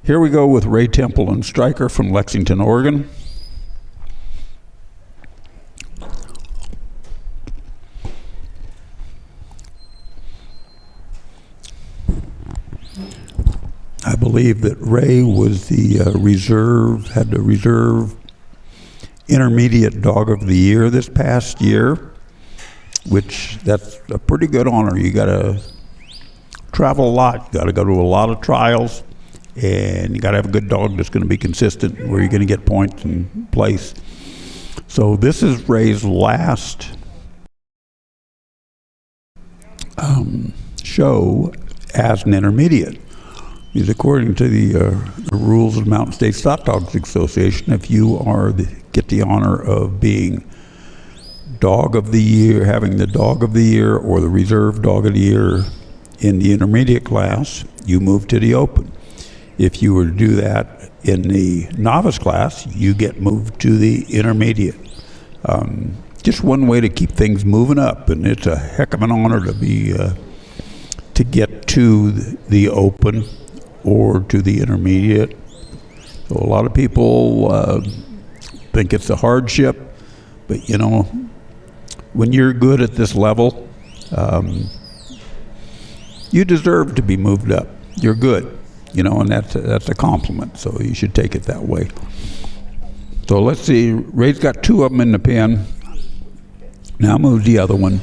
Here we go with Ray Temple and Striker from Lexington, Oregon. I believe that Ray was the had the reserve intermediate dog of the year this past year, which that's a pretty good honor. You got to travel a lot, you got to go to a lot of trials, and you got to have a good dog that's going to be consistent, where you're going to get points and place. So this is Ray's last show as an intermediate. Because according to the rules of the Mountain States Stock Dogs Association, if you get the honor of being dog of the year, having the dog of the year or the reserve dog of the year in the intermediate class, you move to the open. If you were to do that in the novice class, you get moved to the intermediate. Just one way to keep things moving up, and it's a heck of an honor to get to the open or to the intermediate. So a lot of people think it's a hardship, but you know, when you're good at this level, you deserve to be moved up. You're good, you know, and that's a compliment, so you should take it that way. So let's see, Ray's got two of them in the pen. Now move the other one.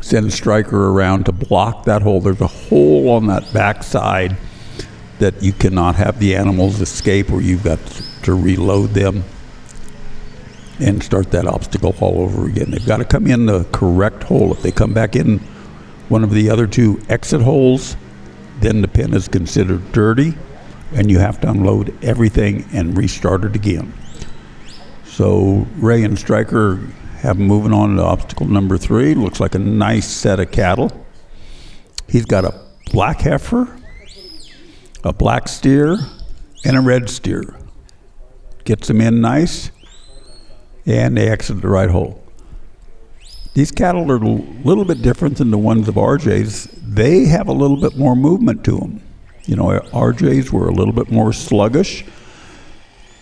Send Striker around to block that hole. There's a hole on that back side that you cannot have the animals escape, or you've got to reload them and start that obstacle all over again. They've got to come in the correct hole. If they come back in one of the other two exit holes, then the pen is considered dirty, and you have to unload everything and restart it again. So Ray and Striker have him moving on to obstacle number 3. Looks like a nice set of cattle. He's got a black heifer, a black steer, and a red steer. Gets them in nice, and they exit the right hole. These cattle are a little bit different than the ones of RJ's. They have a little bit more movement to them. You know, RJ's were a little bit more sluggish.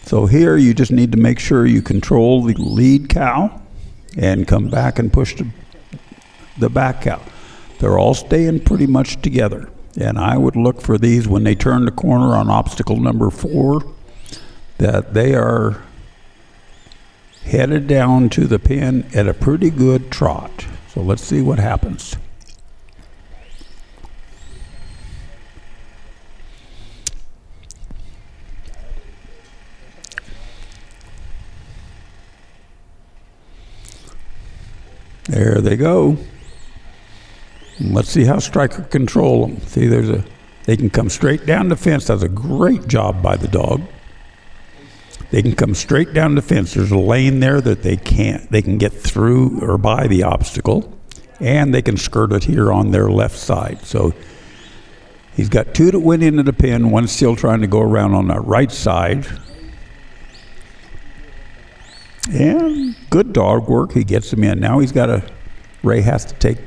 So here you just need to make sure you control the lead cow and come back and push the back cow. They're all staying pretty much together. And I would look for these when they turn the corner on obstacle number 4, that they are headed down to the pen at a pretty good trot. So let's see what happens. There they go. And let's see how Striker control them. See, they can come straight down the fence. That's a great job by the dog. They can come straight down the fence. There's a lane there that they can get through or by the obstacle, and they can skirt it here on their left side. So he's got 2 that went into the pen. One's still trying to go around on the right side. And good dog work. He gets him in. Now Ray has to take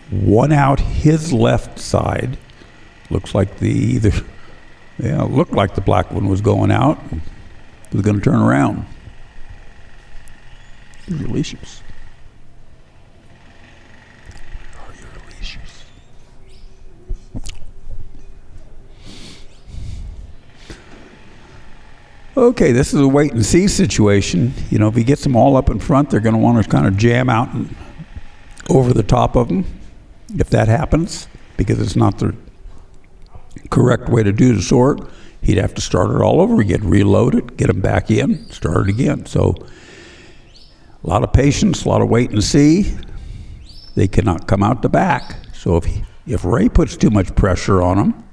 one out his left side. Looks like looked like the black one was going out. He was going to turn around. Your leashes. Where are your leashes? Okay, this is a wait and see situation. You know, if he gets them all up in front, they're going to want to kind of jam out and over the top of them. If that happens, because it's not the correct way to do the sort, he'd have to start it all over again, reload it, get them back in, start it again. So a lot of patience, a lot of wait and see. They cannot come out the back. So if Ray puts too much pressure on them,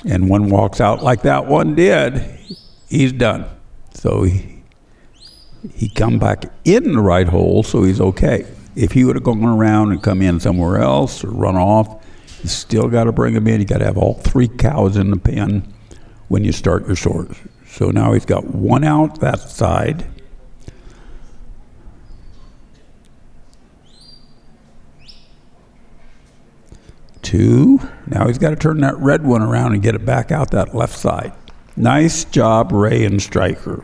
and one walks out like that one did, he's done. So he come back in the right hole, so he's okay. If he would have gone around and come in somewhere else or run off, you still got to bring him in. You got to have all 3 cows in the pen when you start your sort. So now he's got one out that side. 2. Now he's got to turn that red one around and get it back out that left side. Nice job, Ray and Striker.